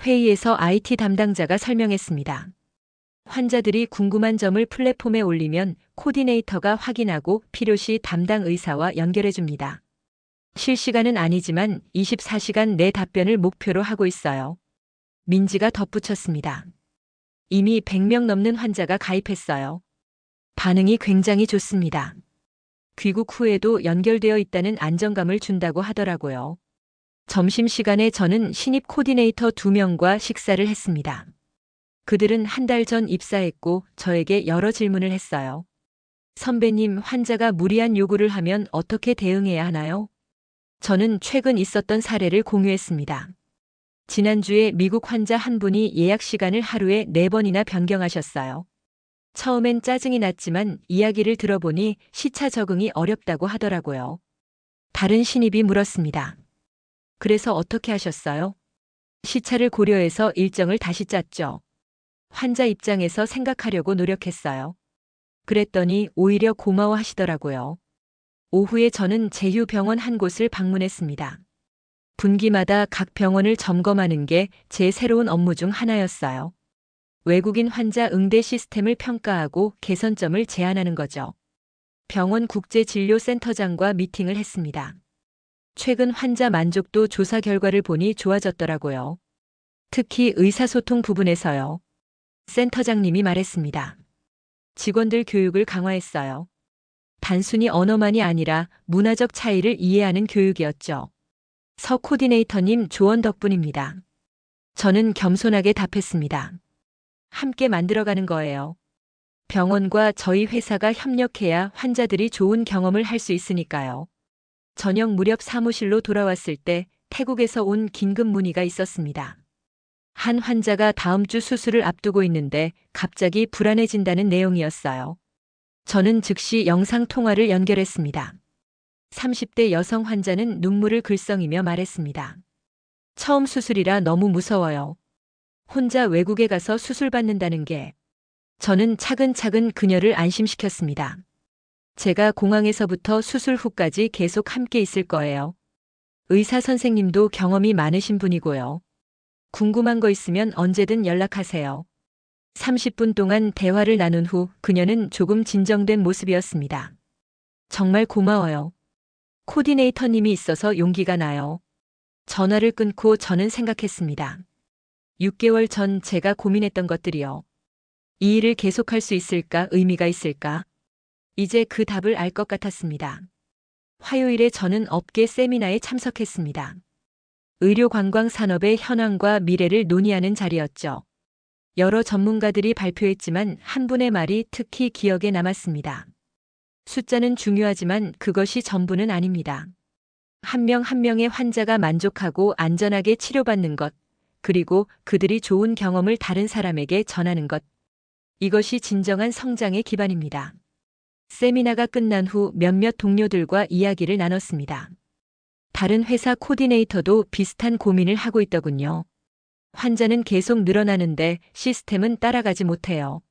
회의에서 IT 담당자가 설명했습니다. 환자들이 궁금한 점을 플랫폼에 올리면 코디네이터가 확인하고 필요시 담당 의사와 연결해줍니다. 실시간은 아니지만 24시간 내 답변을 목표로 하고 있어요. 민지가 덧붙였습니다. 이미 100명 넘는 환자가 가입했어요. 반응이 굉장히 좋습니다. 귀국 후에도 연결되어 있다는 안정감을 준다고 하더라고요. 점심시간에 저는 신입 코디네이터 2명과 식사를 했습니다. 그들은 한 달 전 입사했고 저에게 여러 질문을 했어요. 선배님, 환자가 무리한 요구를 하면 어떻게 대응해야 하나요? 저는 최근 있었던 사례를 공유했습니다. 지난주에 미국 환자 한 분이 예약 시간을 하루에 4번이나 변경하셨어요. 처음엔 짜증이 났지만 이야기를 들어보니 시차 적응이 어렵다고 하더라고요. 다른 신입이 물었습니다. 그래서 어떻게 하셨어요? 시차를 고려해서 일정을 다시 짰죠. 환자 입장에서 생각하려고 노력했어요. 그랬더니 오히려 고마워하시더라고요. 오후에 저는 제휴병원 한 곳을 방문했습니다. 분기마다 각 병원을 점검하는 게 제 새로운 업무 중 하나였어요. 외국인 환자 응대 시스템을 평가하고 개선점을 제안하는 거죠. 병원 국제진료센터장과 미팅을 했습니다. 최근 환자 만족도 조사 결과를 보니 좋아졌더라고요. 특히 의사소통 부분에서요. 센터장님이 말했습니다. 직원들 교육을 강화했어요. 단순히 언어만이 아니라 문화적 차이를 이해하는 교육이었죠. 서 코디네이터님 조언 덕분입니다. 저는 겸손하게 답했습니다. 함께 만들어가는 거예요. 병원과 저희 회사가 협력해야 환자들이 좋은 경험을 할 수 있으니까요. 저녁 무렵 사무실로 돌아왔을 때 태국에서 온 긴급 문의가 있었습니다. 한 환자가 다음 주 수술을 앞두고 있는데 갑자기 불안해진다는 내용이었어요. 저는 즉시 영상 통화를 연결했습니다. 30대 여성 환자는 눈물을 글썽이며 말했습니다. 처음 수술이라 너무 무서워요. 혼자 외국에 가서 수술 받는다는 게. 저는 차근차근 그녀를 안심시켰습니다. 제가 공항에서부터 수술 후까지 계속 함께 있을 거예요. 의사 선생님도 경험이 많으신 분이고요. 궁금한 거 있으면 언제든 연락하세요. 30분 동안 대화를 나눈 후 그녀는 조금 진정된 모습이었습니다. 정말 고마워요. 코디네이터님이 있어서 용기가 나요. 전화를 끊고 저는 생각했습니다. 6개월 전 제가 고민했던 것들이요. 이 일을 계속할 수 있을까, 의미가 있을까? 이제 그 답을 알 것 같았습니다. 화요일에 저는 업계 세미나에 참석했습니다. 의료관광 산업의 현황과 미래를 논의하는 자리였죠. 여러 전문가들이 발표했지만 한 분의 말이 특히 기억에 남았습니다. 숫자는 중요하지만 그것이 전부는 아닙니다. 한 명 한 명의 환자가 만족하고 안전하게 치료받는 것, 그리고 그들이 좋은 경험을 다른 사람에게 전하는 것. 이것이 진정한 성장의 기반입니다. 세미나가 끝난 후 몇몇 동료들과 이야기를 나눴습니다. 다른 회사 코디네이터도 비슷한 고민을 하고 있더군요. 환자는 계속 늘어나는데 시스템은 따라가지 못해요.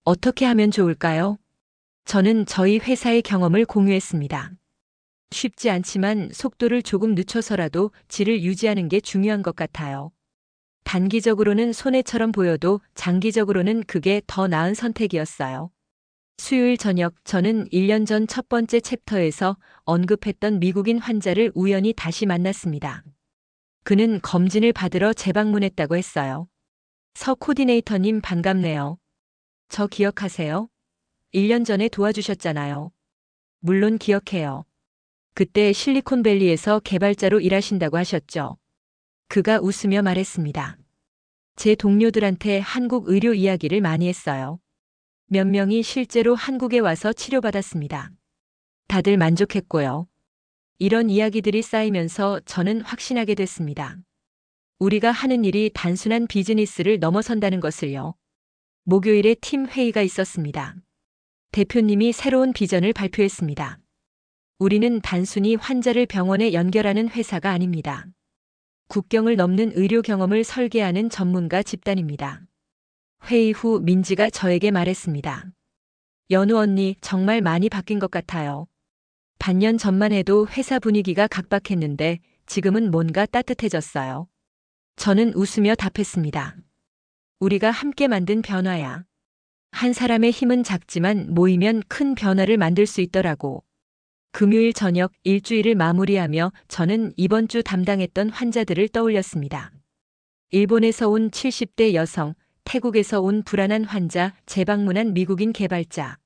어떻게 하면 좋을까요? 저는 저희 회사의 경험을 공유했습니다. 쉽지 않지만 속도를 조금 늦춰서라도 질을 유지하는 게 중요한 것 같아요. 단기적으로는 손해처럼 보여도 장기적으로는 그게 더 나은 선택이었어요. 수요일 저녁 저는 1년 전 첫 번째 챕터에서 언급했던 미국인 환자를 우연히 다시 만났습니다. 그는 검진을 받으러 재방문했다고 했어요. 서 코디네이터님 반갑네요. 저 기억하세요? 1년 전에 도와주셨잖아요. 물론 기억해요. 그때 실리콘밸리에서 개발자로 일하신다고 하셨죠. 그가 웃으며 말했습니다. 제 동료들한테 한국 의료 이야기를 많이 했어요. 몇 명이 실제로 한국에 와서 치료받았습니다. 다들 만족했고요. 이런 이야기들이 쌓이면서 저는 확신하게 됐습니다. 우리가 하는 일이 단순한 비즈니스를 넘어선다는 것을요. 목요일에 팀 회의가 있었습니다. 대표님이 새로운 비전을 발표했습니다. 우리는 단순히 환자를 병원에 연결하는 회사가 아닙니다. 국경을 넘는 의료 경험을 설계하는 전문가 집단입니다. 회의 후 민지가 저에게 말했습니다. 연우 언니, 정말 많이 바뀐 것 같아요. 반년 전만 해도 회사 분위기가 각박했는데 지금은 뭔가 따뜻해졌어요. 저는 웃으며 답했습니다. 우리가 함께 만든 변화야. 한 사람의 힘은 작지만 모이면 큰 변화를 만들 수 있더라고. 금요일 저녁 일주일을 마무리하며 저는 이번 주 담당했던 환자들을 떠올렸습니다. 일본에서 온 70대 여성, 태국에서 온 불안한 환자, 재방문한 미국인 개발자.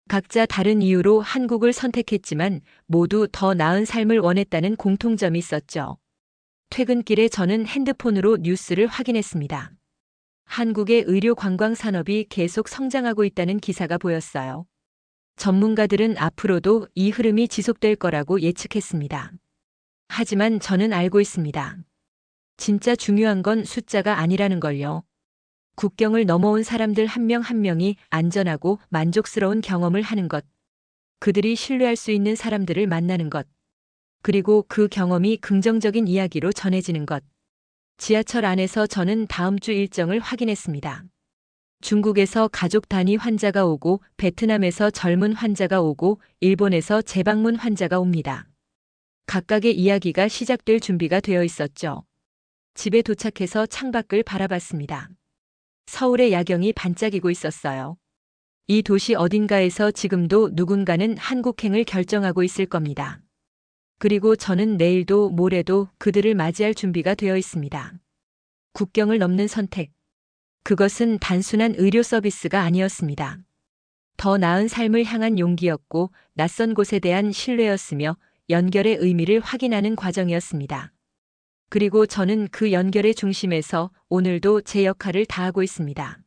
각자 다른 이유로 한국을 선택했지만 모두 더 나은 삶을 원했다는 공통점이 있었죠. 퇴근길에 저는 핸드폰으로 뉴스를 확인했습니다. 한국의 의료 관광 산업이 계속 성장하고 있다는 기사가 보였어요. 전문가들은 앞으로도 이 흐름이 지속될 거라고 예측했습니다. 하지만 저는 알고 있습니다. 진짜 중요한 건 숫자가 아니라는 걸요. 국경을 넘어온 사람들 한 명 한 명이 안전하고 만족스러운 경험을 하는 것. 그들이 신뢰할 수 있는 사람들을 만나는 것. 그리고 그 경험이 긍정적인 이야기로 전해지는 것. 지하철 안에서 저는 다음 주 일정을 확인했습니다. 중국에서 가족 단위 환자가 오고, 베트남에서 젊은 환자가 오고, 일본에서 재방문 환자가 옵니다. 각각의 이야기가 시작될 준비가 되어 있었죠. 집에 도착해서 창밖을 바라봤습니다. 서울의 야경이 반짝이고 있었어요. 이 도시 어딘가에서 지금도 누군가는 한국행을 결정하고 있을 겁니다. 그리고 저는 내일도 모레도 그들을 맞이할 준비가 되어 있습니다. 국경을 넘는 선택. 그것은 단순한 의료 서비스가 아니었습니다. 더 나은 삶을 향한 용기였고, 낯선 곳에 대한 신뢰였으며 연결의 의미를 확인하는 과정이었습니다. 그리고 저는 그 연결의 중심에서 오늘도 제 역할을 다하고 있습니다.